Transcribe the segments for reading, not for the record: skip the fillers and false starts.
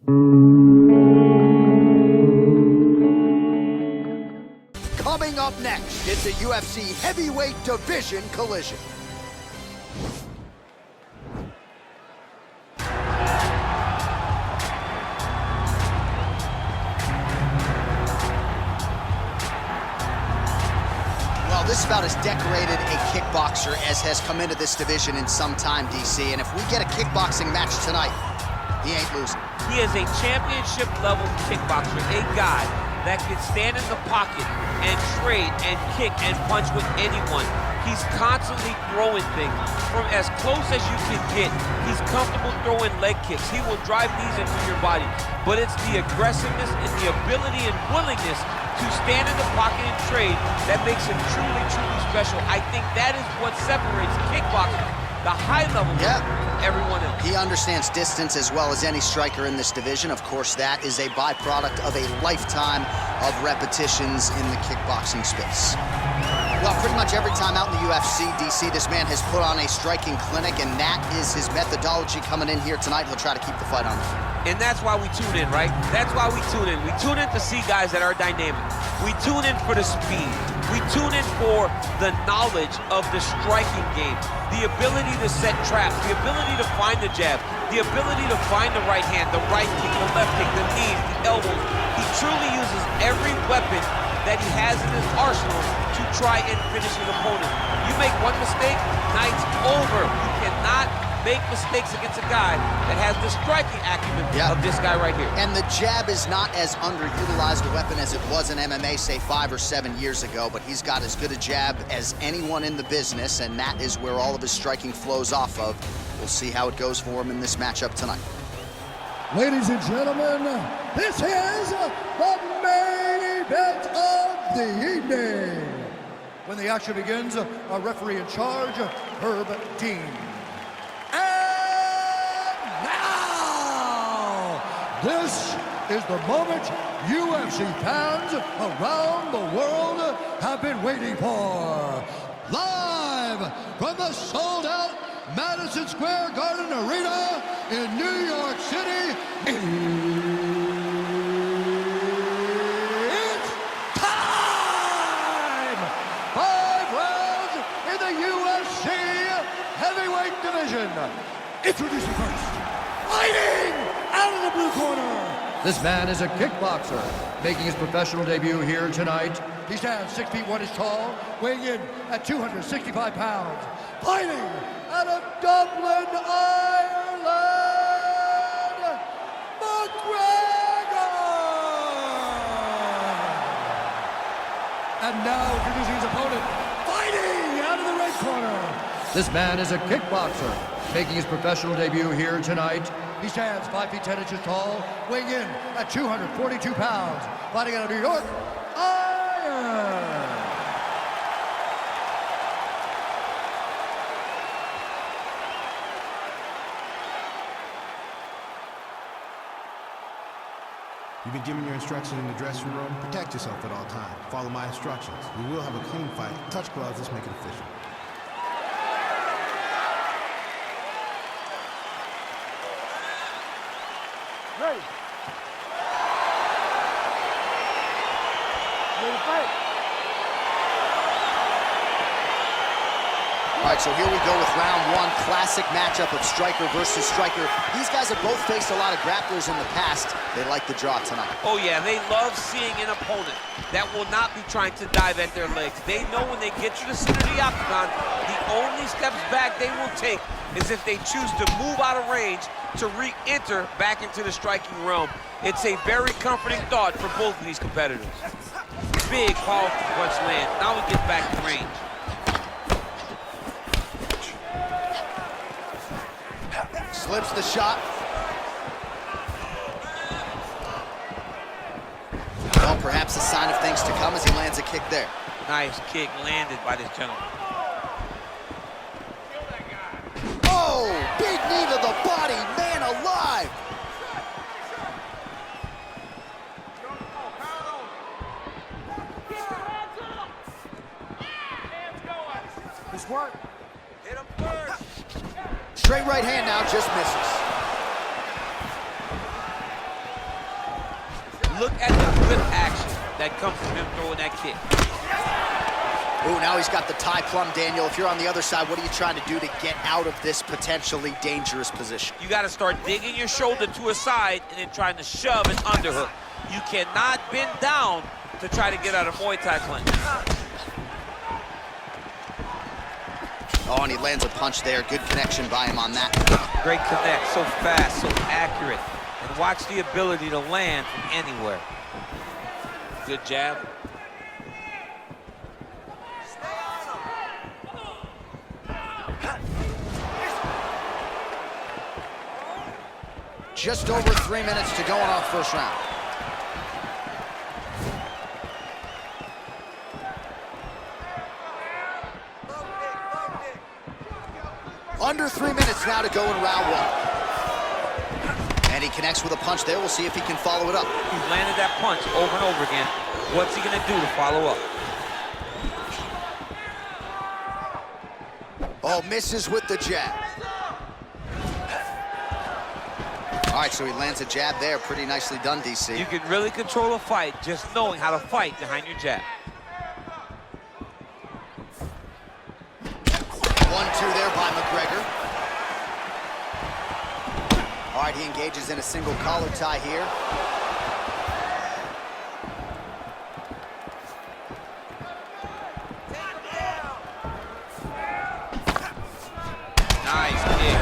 Coming up next, it's a UFC heavyweight division collision. Well, this is about as decorated a kickboxer as has come into this division in some time, DC. And if we get a kickboxing match tonight, he ain't losing. He is a championship-level kickboxer, a guy that can stand in the pocket and trade and kick and punch with anyone. He's constantly throwing things from as close as you can get. He's comfortable throwing leg kicks. He will drive these into your body. But it's the aggressiveness and the ability and willingness to stand in the pocket and trade that makes him truly, truly special. I think that is what separates kickboxing, the high level, everyone else. He understands distance as well as any striker in this division. Of course, that is a byproduct of a lifetime of repetitions in the kickboxing space. Well, pretty much every time out in the UFC, DC, this man has put on a striking clinic, and that is his methodology coming in here tonight. He'll try to keep the fight on. And that's why we tune in, right? That's why we tune in. We tune in to see guys that are dynamic. We tune in for the speed. We tune in for the knowledge of the striking game, the ability to set traps, the ability to find the jab, the ability to find the right hand, the right kick, the left kick, the knees, the elbows. He truly uses every weapon that he has in his arsenal to try and finish his opponent. You make one mistake, night's over. You cannot make mistakes against a guy that has the striking acumen of this guy right here. And the jab is not as underutilized a weapon as it was in MMA, say 5 or 7 years ago, but he's got as good a jab as anyone in the business, and that is where all of his striking flows off of. We'll see how it goes for him in this matchup tonight. Ladies and gentlemen, this is the main event of the evening. When the action begins, our referee in charge, Herb Dean. And now, this is the moment UFC fans around the world have been waiting for. Live from the sold-out Madison Square Garden Arena in New York City, it's time! 5 rounds in the UFC heavyweight division. Introducing first, fighting out of the blue corner. This man is a kickboxer, making his professional debut here tonight. He stands 6 feet 1 inches tall, weighing in at 265 pounds. Fighting out of Dublin, Ireland, McGregor! And now introducing his opponent, fighting out of the red corner. This man is a kickboxer, making his professional debut here tonight. He stands 5 feet 10 inches tall, weighing in at 242 pounds. Fighting out of New York, Iron. You've been given your instructions in the dressing room. Protect yourself at all times. Follow my instructions. We will have a clean fight. Touch gloves, let's make it official. Ready. Ready to fight. All right, so here we go with round 1, classic matchup of striker versus striker. These guys have both faced a lot of grapplers in the past. They like the draw tonight. Oh yeah, they love seeing an opponent that will not be trying to dive at their legs. They know when they get to the center of the octagon, the only steps back they will take is if they choose to move out of range to re-enter back into the striking realm. It's a very comforting thought for both of these competitors. Big, powerful punch land. Now we get back in range. Slips the shot. Well, perhaps a sign of things to come as he lands a kick there. Nice kick landed by this gentleman. Oh, big knee to the body, man alive. This work. Hit him first. Straight right hand now, just misses. Look at the whip action that comes from him throwing that kick. Ooh, now he's got the tie plum, Daniel. If you're on the other side, what are you trying to do to get out of this potentially dangerous position? You got to start digging your shoulder to a side and then trying to shove an underhook. You cannot bend down to try to get out of Muay Thai clinch. Oh, and he lands a punch there. Good connection by him on that. Great connect, so fast, so accurate. And watch the ability to land from anywhere. Good jab. Just over 3 minutes to go in our first round. Under 3 minutes now to go in round one. And he connects with a punch there. We'll see if he can follow it up. He's landed that punch over and over again. What's he gonna do to follow up? Oh, misses with the jab. All right, so he lands a jab there. Pretty nicely done, DC. You can really control a fight just knowing how to fight behind your jab. 1-2 there by McGregor. All right, he engages in a single collar tie here. Nice kick.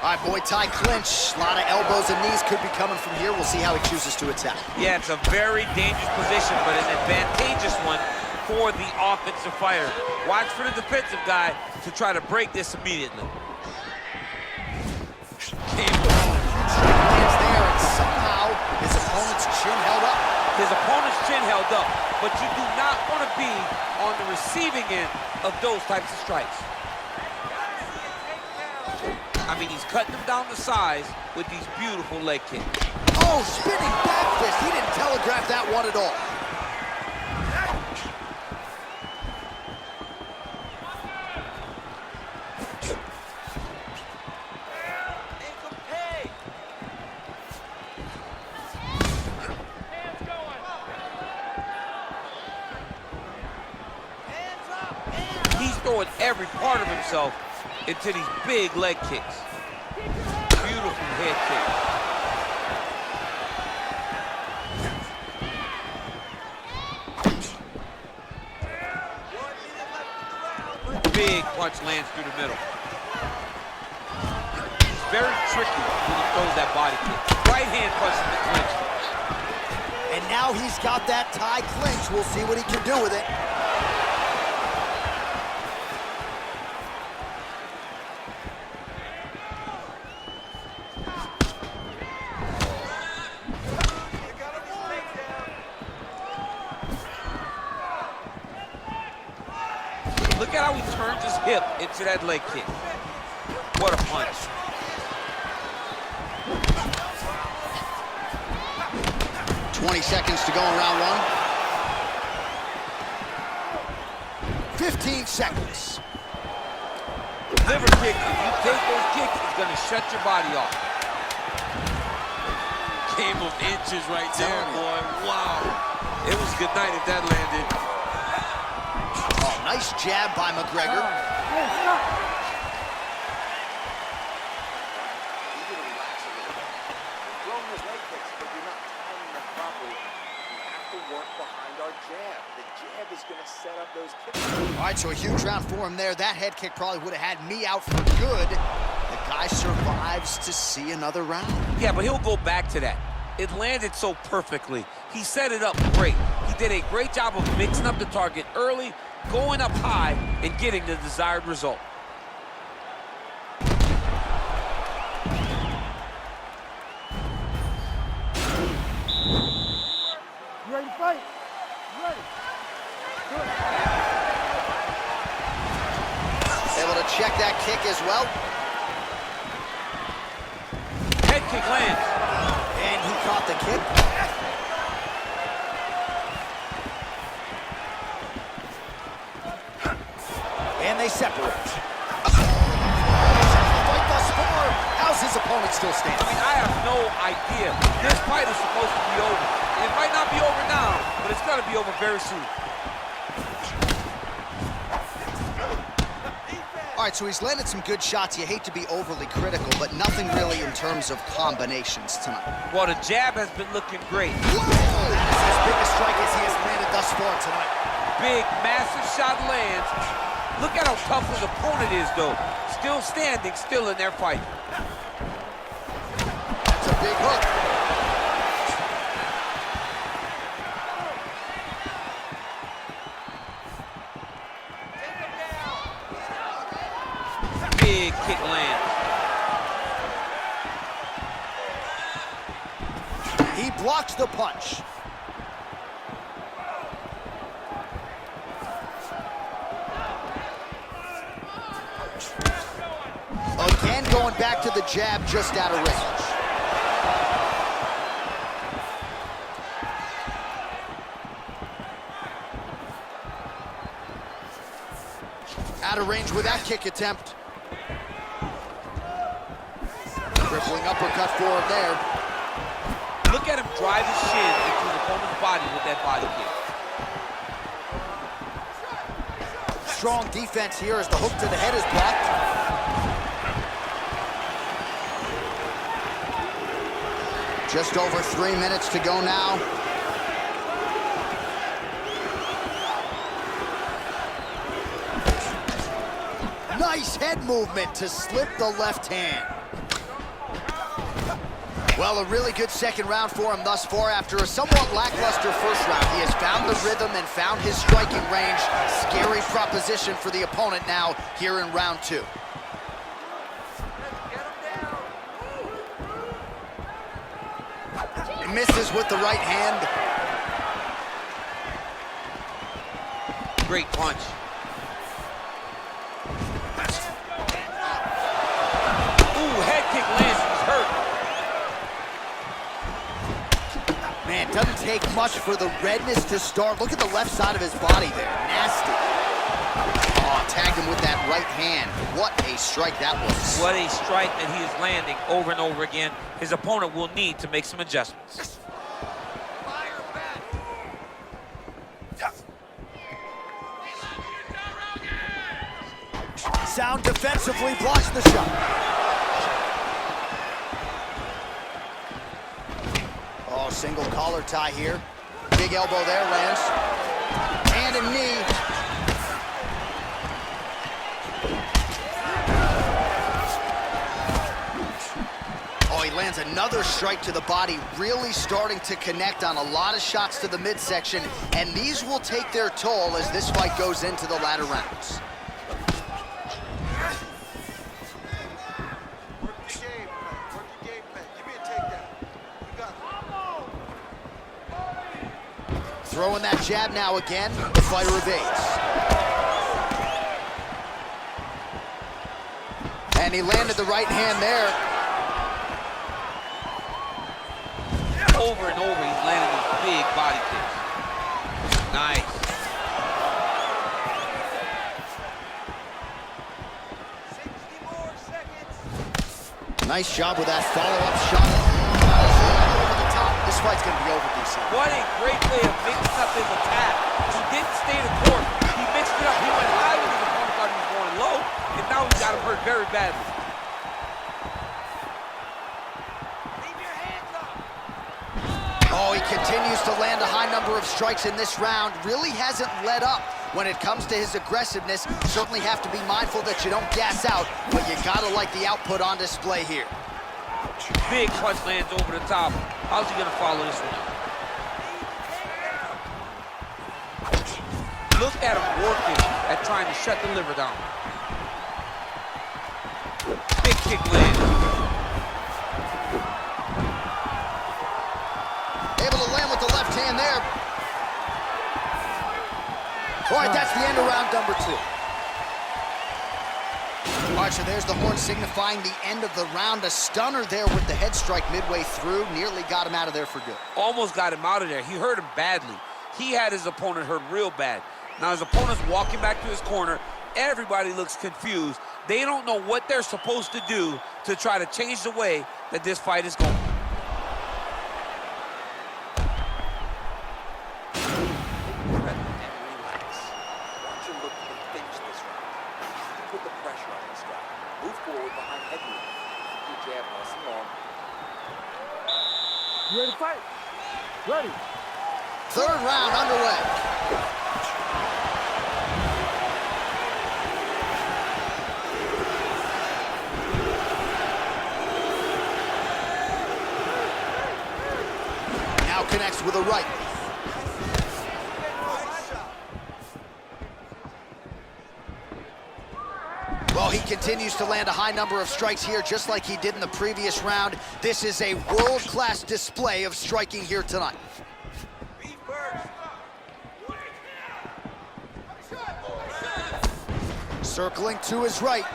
All right, Muay Thai clinch. A lot of elbows and knees could be coming from here. We'll see how he chooses to attack. Yeah, it's a very dangerous position, but an advantageous one for the offensive fighter. Watch for the defensive guy to try to break this immediately. Hands there, and somehow his opponent's chin held up. His opponent's chin held up, but you do not want to be on the receiving end of those types of strikes. I mean, he's cutting them down to size with these beautiful leg kicks. Oh, spinning back fist. He didn't telegraph that one at all. He's throwing every part of himself into these big leg kicks. Beautiful head kick. Big punch lands through the middle. It's very tricky when he throws that body kick. Right hand punch in the clinch. And now he's got that tie clinch. We'll see what he can do with it. Look at how he turns his hip into that leg kick. What a punch. Seconds to go in round one. 15 seconds. Liver kick, if you take those kicks, it's gonna shut your body off. Came those inches right there, boy. Wow. It was good night if that landed. Oh, nice jab by McGregor. All right, so a huge round for him there. That head kick probably would have had me out for good. The guy survives to see another round. Yeah, but he'll go back to that. It landed so perfectly. He set it up great. He did a great job of mixing up the target early, going up high, and getting the desired result. You ready to fight? You ready? Good. Able to check that kick as well. Head kick lands. And he caught the kick. And they separate. Fight thus far. How's his his opponent still stands? I mean, I have no idea. This fight is supposed to be over. It might not be over now, but it's going to be over very soon. All right, so he's landed some good shots. You hate to be overly critical, but nothing really in terms of combinations tonight. Well, the jab has been looking great. Whoa! That's as big a strike as he has landed thus far tonight. Big, massive shot lands. Look at how tough his opponent is, though. Still standing, still in their fight. That's a big hook. Big kick lands. He blocks the punch. Again, going back to the jab, just out of range. Out of range with that kick attempt. Crippling uppercut for him there. Look at him drive his shin into his opponent's body with that body kick. Strong defense here as the hook to the head is blocked. Just over 3 minutes to go now. Nice head movement to slip the left hand. Well, a really good second round for him thus far. After a somewhat lackluster first round, he has found the rhythm and found his striking range. Scary proposition for the opponent now here in round 2. He misses with the right hand. Great punch. Ooh, head kick lands. He's hurt. Man, doesn't take much for the redness to start. Look at the left side of his body there. Nasty. Oh, tagged him with that right hand. What a strike that was. What a strike that he is landing over and over again. His opponent will need to make some adjustments. Sound defensively blocks the shot. Oh, single collar tie here. Big elbow there, lands. And a knee. Oh, he lands another strike to the body, really starting to connect on a lot of shots to the midsection, and these will take their toll as this fight goes into the latter rounds. Throwing that jab now again, the fighter evades. And he landed the right hand there. Over and over, he's landing these big body kicks. Nice. Nice job with that follow-up shot. Over the top. This fight's going to be over, DC. What a great way of mixing up his attack. He didn't stay the course. He mixed it up. He went high when his opponent thought he was going low, and now he got him hurt very badly. Oh, he continues to land a high number of strikes in this round. Really hasn't let up when it comes to his aggressiveness. Certainly have to be mindful that you don't gas out, but you gotta like the output on display here. Big punch lands over the top. How's he gonna follow this one? Look at him working at trying to shut the liver down. Big kick lands. Able to land with the left hand there. All right, that's the end of round number 2. All right, so there's the horn signifying the end of the round. A stunner there with the head strike midway through. Nearly got him out of there for good. Almost got him out of there. He hurt him badly. He had his opponent hurt real bad. Now his opponent's walking back to his corner. Everybody looks confused. They don't know what they're supposed to do to try to change the way that this fight is going. You ready to fight? Ready. Third round underway. Now connects with a right. Well, he continues to land a high number of strikes here, just like he did in the previous round. This is a world-class display of striking here tonight. Circling to his right.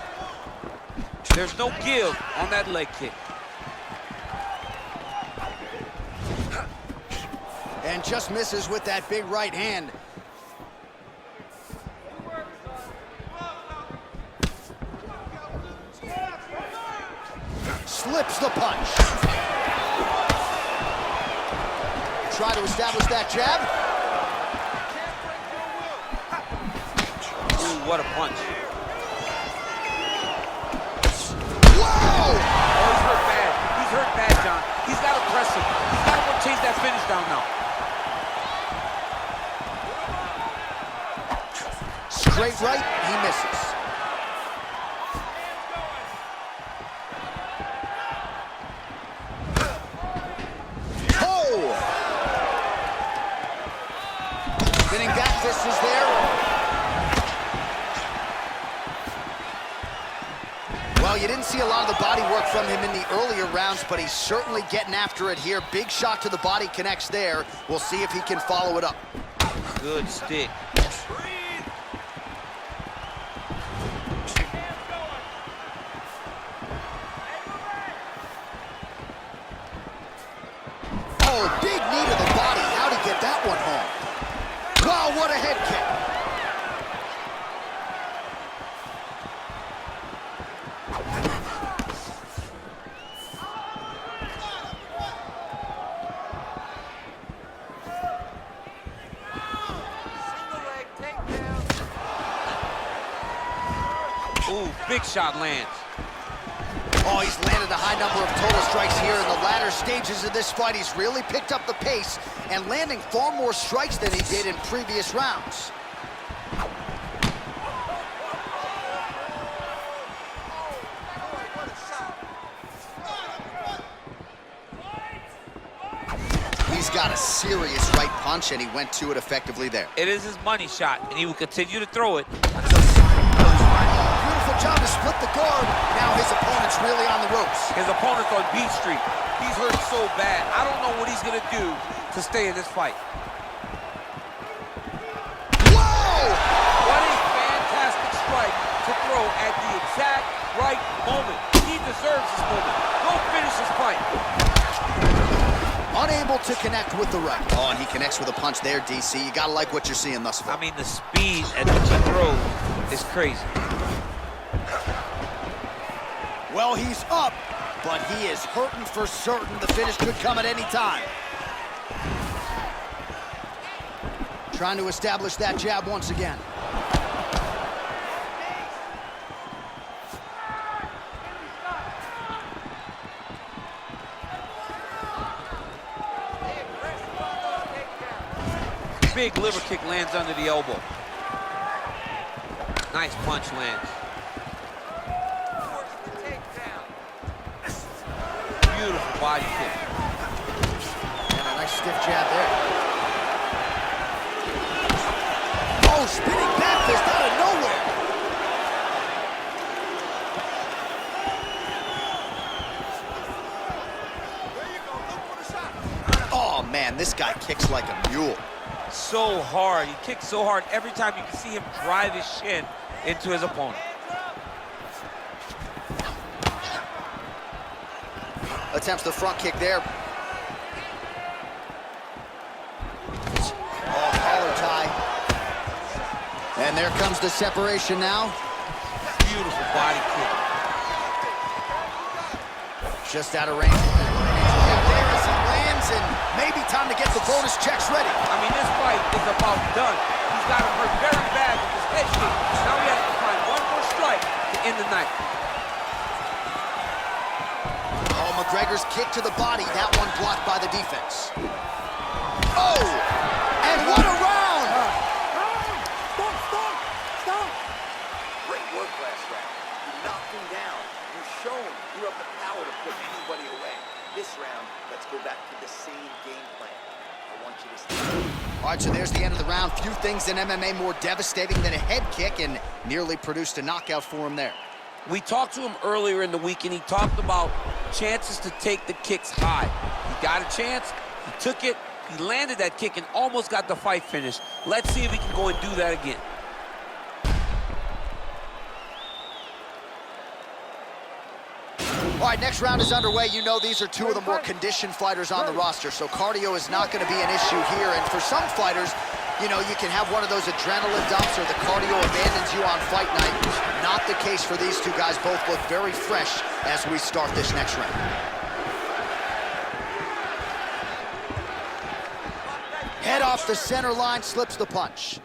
There's no give on that leg kick. And just misses with that big right hand. Slips the punch. Try to establish that jab. Ooh, what a punch. Whoa! Oh, he's hurt bad. He's hurt bad, John. He's got to press him. He's got to change that finish down now. Straight right, he misses. Oh! Spinning back fist is there. Well, you didn't see a lot of the body work from him in the earlier rounds, but he's certainly getting after it here. Big shot to the body connects there. We'll see if he can follow it up. Good stick. Oh, big knee to the body. How'd he get that one home? Wow, what a head kick. Ooh, big shot lands. Oh, he's landed a high number of total strikes here in the latter stages of this fight. He's really picked up the pace and landing far more strikes than he did in previous rounds. He's got a serious right punch, and he went to it effectively there. It is his money shot, and he will continue to throw it. Beautiful job to split the guard. Now his opponent's really on the ropes. His opponent's on beat street. He's hurt so bad. I don't know what he's going to do to stay in this fight. Whoa! What a fantastic strike to throw at the exact right moment. He deserves this moment. Go finish this fight. Unable to connect with the right. Oh, and he connects with a punch there, DC. You gotta like what you're seeing thus far. I mean, the speed at which he throws is crazy. Well, he's up, but he is hurting for certain. The finish could come at any time. Trying to establish that jab once again. Big liver kick lands under the elbow. Nice punch lands. Beautiful body kick. And a nice stiff jab there. Oh, spinning back fist out of nowhere. Oh, man, this guy kicks like a mule. So hard. He kicks so hard every time you can see him drive his shin into his opponent. Attempts the front kick there. Oh, collar tie. And there comes the separation now. Beautiful body kick. Just out of range. There as he lands, and maybe time to get the bonus checks ready. I mean, this fight is about done. He's got him hurt very bad with his head kick. Now he has to find one more strike to end the night. Oh, McGregor's kick to the body. That one blocked by the defense. Oh! And what a round! Stop! Great work last round. You knocked him down. You showed you have the power to put anybody away. This round, let's go back to the same game plan. I want you to stay. All right, so there's the end of the round. Few things in MMA more devastating than a head kick, and nearly produced a knockout for him there. We talked to him earlier in the week, and he talked about chances to take the kicks high. He got a chance, he took it, he landed that kick, and almost got the fight finished. Let's see if he can go and do that again. All right, next round is underway. You know these are two of the more conditioned fighters on the roster, so cardio is not going to be an issue here. And for some fighters, you know, you can have one of those adrenaline dumps or the cardio abandons you on fight night. Not the case for these two guys. Both look very fresh as we start this next round. Head off the center line, slips the punch.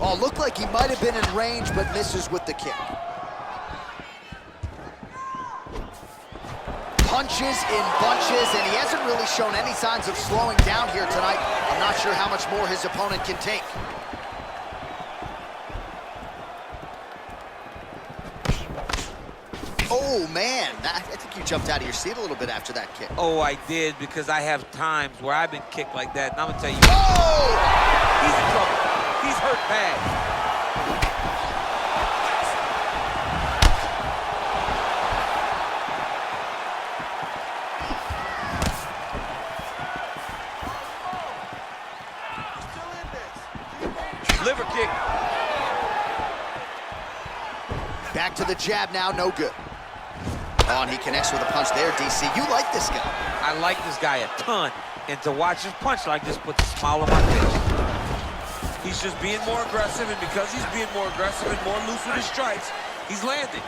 Oh, looked like he might have been in range, but misses with the kick. Punches in bunches, and he hasn't really shown any signs of slowing down here tonight. I'm not sure how much more his opponent can take. Oh, man. I think you jumped out of your seat a little bit after that kick. Oh, I did, because I have times where I've been kicked like that, and I'm going to tell you, Oh! he's in trouble. He's hurt bad. Liver kick. Back to the jab now, no good. Oh, and he connects with a punch there, DC. You like this guy. I like this guy a ton, and to watch his punch like this puts a smile on my face. He's just being more aggressive, and because he's being more aggressive and more loose with his strikes, he's landing.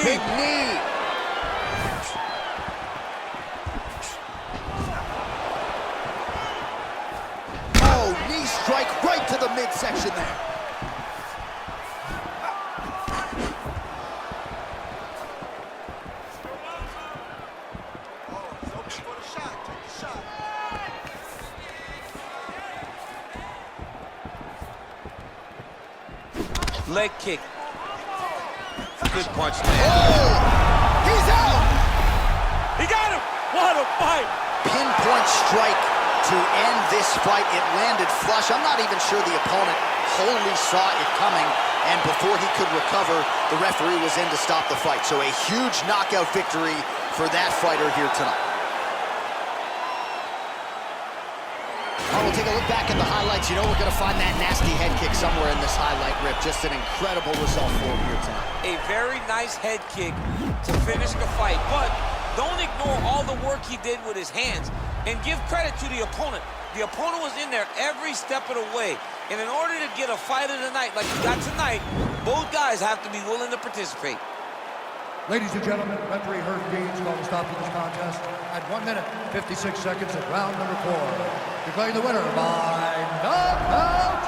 Big knee. Oh, knee strike right to the midsection there. Leg kick. Good punch, man. Oh! He's out! He got him! What a fight! Pinpoint strike to end this fight. It landed flush. I'm not even sure the opponent wholly saw it coming, and before he could recover, the referee was in to stop the fight. So a huge knockout victory for that fighter here tonight. All right, we'll take a look back at the highlights. You know we're going to find that nasty head kick somewhere in this highlight rip. Just an incredible result for him here tonight. A very nice head kick to finish the fight, but don't ignore all the work he did with his hands, and give credit to the opponent. The opponent was in there every step of the way, and in order to get a fight of the night like you got tonight, both guys have to be willing to participate. Ladies and gentlemen, referee Herb Dean's going to stop this contest at 1 minute, 56 seconds of round number 4. Declaring the winner by knockout.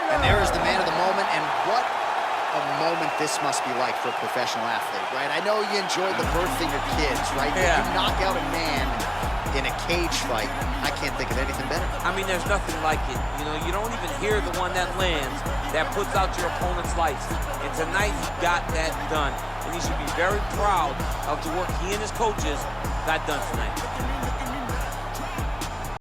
And there is the man of the moment, and what a moment this must be like for a professional athlete, right? I know you enjoyed the birthing your kids, right? Yeah. You knock out a man in a cage fight. I can't think of anything better. I mean, there's nothing like it. You know, you don't even hear the one that lands, that puts out your opponent's lights. And tonight, he got that done. And he should be very proud of the work he and his coaches got done tonight.